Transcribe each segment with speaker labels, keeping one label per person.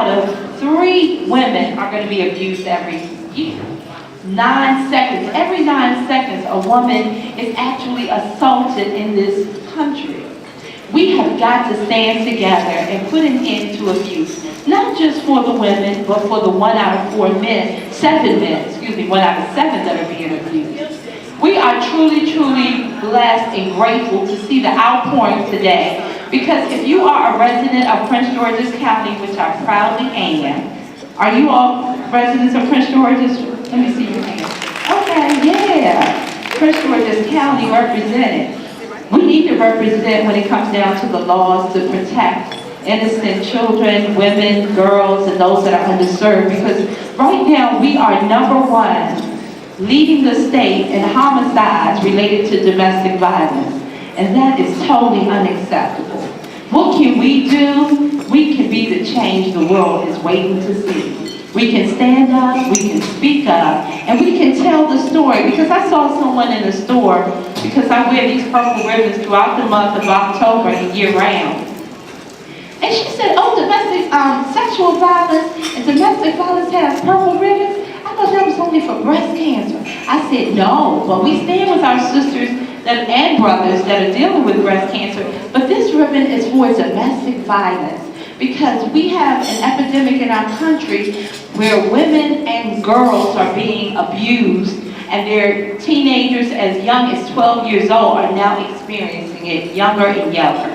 Speaker 1: out of 3 women are going to be abused every year. 9 seconds. Every 9 seconds, a woman is actually assaulted in this country. We have got to stand together and put an end to abuse. Not just for the women, but for the 1 out of 4 men, 7 men, 1 out of 7 that are being abused. We are truly, truly blessed and grateful to see the outpouring today. Because if you are a resident of Prince George's County, which I proudly am, are you all residents of Prince George's? Let me see your hand. Okay, yeah. Prince George's County represented. We need to represent when it comes down to the laws to protect innocent children, women, girls, and those that are underserved. Because right now we are #1 leading the state in homicides related to domestic violence. And that is totally unacceptable. What can we do? We can be the change the world is waiting to see. We can stand up, we can speak up, and we can tell the story. Because I saw someone in the store, because I wear these purple ribbons throughout the month of October and year round. And she said, oh, domestic sexual violence and domestic violence has purple ribbons? I thought that was only for breast cancer. I said, no, but we stand with our sisters and brothers that are dealing with breast cancer. But this ribbon is for domestic violence. Because we have an epidemic in our country where women and girls are being abused, and their teenagers as young as 12 years old are now experiencing it, younger and younger.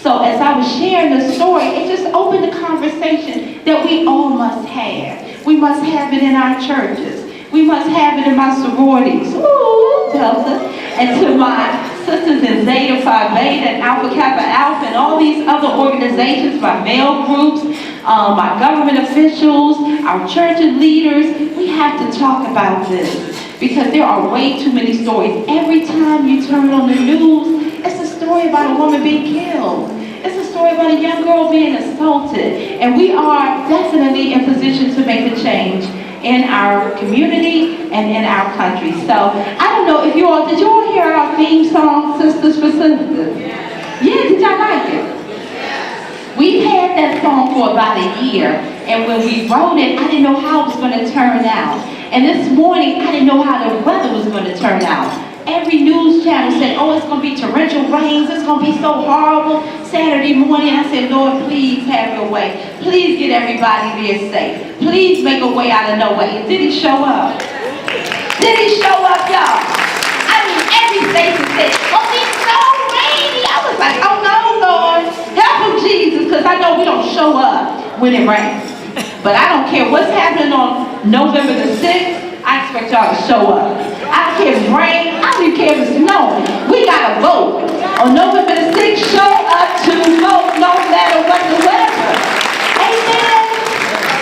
Speaker 1: So as I was sharing the story, it just opened a conversation that we all must have. We must have it in our churches. We must have it in my sororities. Ooh, Delta. And to my sisters in Zeta Phi Beta and Alpha Kappa Alpha and all these other organizations, my male groups, my government officials, our church leaders, we have to talk about this. Because there are way too many stories. Every time you turn on the news, it's a story about a woman being killed. It's a story about a young girl being assaulted. And we are definitely in position to make a change in our community and in our country. So, I don't know if did you all hear our theme song, Sisters for Sisters? Yeah, did y'all like it? We've had that song for about a year, and when we wrote it, I didn't know how it was going to turn out. And this morning, I didn't know how the weather was going to turn out. Every news channel said, oh, it's going to be torrential rains, it's going to be so horrible. Saturday morning, I said, Lord, please have your way. Please get everybody there safe. Please make a way out of no way. And did he show up? Did he show up, y'all? I mean, every station said, oh, it's so rainy. I was like, oh, no, Lord. Help him, Jesus, because I know we don't show up when it rains. But I don't care what's happening on November the 6th. I expect y'all to show up. I don't care if it's rain. I don't even care if it's snowing. We got to vote. On November the 6th, show up to vote no matter what the weather. Amen.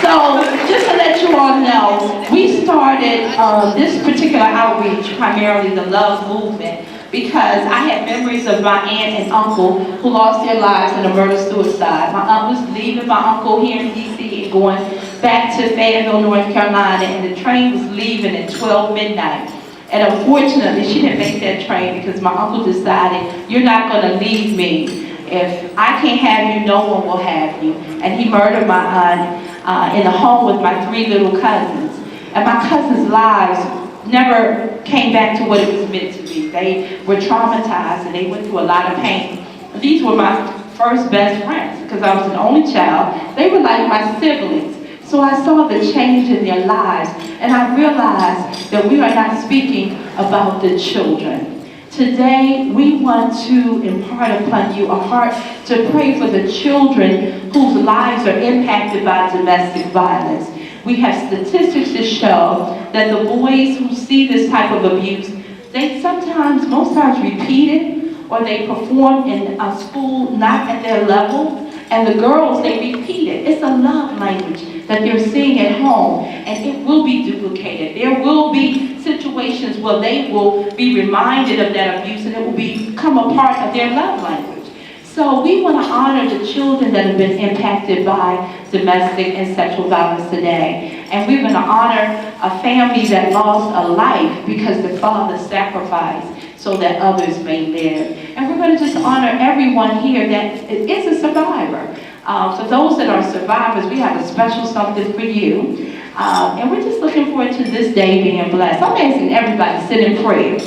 Speaker 1: So, just to let you all know, we started this particular outreach, primarily the Love Movement, because I had memories of my aunt and uncle who lost their lives in a murder-suicide. My aunt was leaving my uncle here in D.C. and going back to Fayetteville, North Carolina, and the train was leaving at 12 midnight. And unfortunately, she didn't make that train because my uncle decided, you're not going to leave me. If I can't have you, no one will have you. And he murdered my aunt in the home with my 3 little cousins. And my cousins' lives never came back to what it was meant to be. They were traumatized and they went through a lot of pain. And these were my first best friends because I was an only child. They were like my siblings. So I saw the change in their lives, and I realized that we are not speaking about the children. Today, we want to impart upon you a heart to pray for the children whose lives are impacted by domestic violence. We have statistics to show that the boys who see this type of abuse, they sometimes, most times repeat it, or they perform in a school not at their level. And the girls, they repeat it. It's a love language that they're seeing at home, and it will be duplicated. There will be situations where they will be reminded of that abuse, and it will become a part of their love language. So we want to honor the children that have been impacted by domestic and sexual violence today. And we're going to honor a family that lost a life because the father sacrificed so that others may live. And we're going to just honor everyone here that is a survivor. For those that are survivors, we have a special something for you. And we're just looking forward to this day being blessed. I'm asking everybody to sit in prayer,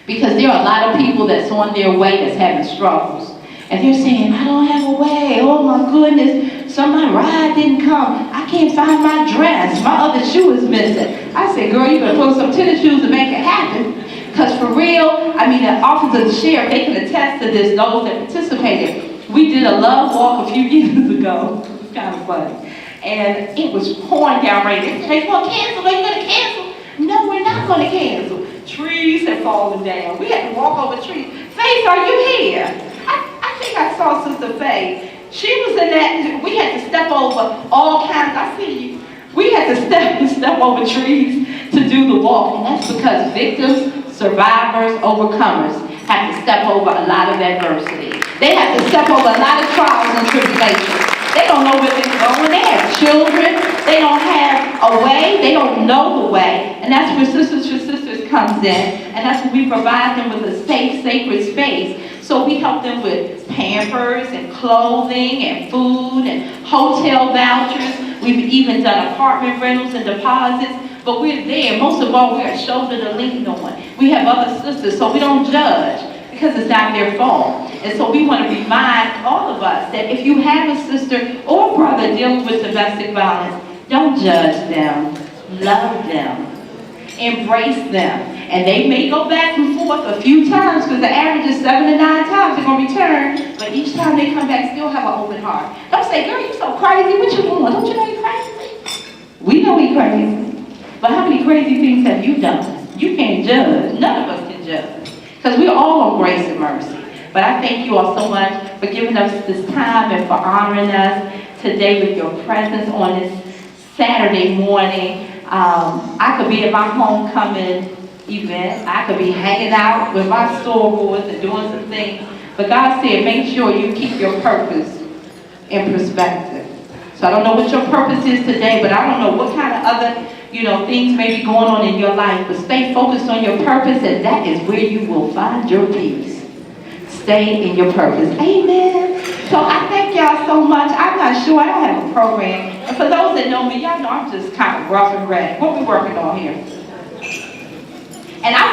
Speaker 1: because there are a lot of people that's on their way that's having struggles. And they're saying, I don't have a way. Oh my goodness, my ride didn't come. I can't find my dress. My other shoe is missing. I said, girl, you better put some tennis shoes to make it happen. Because for real, I mean, the office of the sheriff, they can attest to this, those that participated. We did a love walk a few years ago. It was kind of funny. And it was pouring down rain. They going to cancel. Are you going to cancel? No, we're not going to cancel. Trees had fallen down. We had to walk over trees. Faith, are you here? I think I saw Sister Faith. She was in that. We had to step over all kinds. I see you. We had to step over trees to do the walk. And that's because victims, survivors, overcomers have to step over a lot of adversity. They have to step over a lot of trials and tribulations. They don't know where they're going. They have children. They don't have a way. They don't know the way. And that's where Sisters4Sisters comes in. And that's when we provide them with a safe, sacred space. So we help them with Pampers and clothing and food and hotel vouchers. We've even done apartment rentals and deposits. But we're there. Most of all, we're a shoulder to lean on. We have other sisters, so we don't judge, because it's not their fault. And so we want to remind all of us that if you have a sister or a brother dealing with domestic violence, don't judge them. Love them. Embrace them. And they may go back and forth a few times, because the average is 7 to 9 times they're going to return. But each time they come back, still have an open heart. Don't say, girl, you're so crazy. What you doing? Don't you know you're crazy? We know we're crazy. But how many crazy things have you done? You can't judge. None of us can judge. Because we're all on grace and mercy. But I thank you all so much for giving us this time and for honoring us today with your presence on this Saturday morning. I could be at my homecoming event. I could be hanging out with my sorors and doing some things. But God said, make sure you keep your purpose in perspective. So I don't know what your purpose is today, but I don't know what kind of other things may be going on in your life, but stay focused on your purpose, and that is where you will find your peace. Stay in your purpose. Amen. So I thank y'all so much. I'm not sure. I don't have a program. And for those that know me, y'all know I'm just kind of rough and ready. What we working on here? And I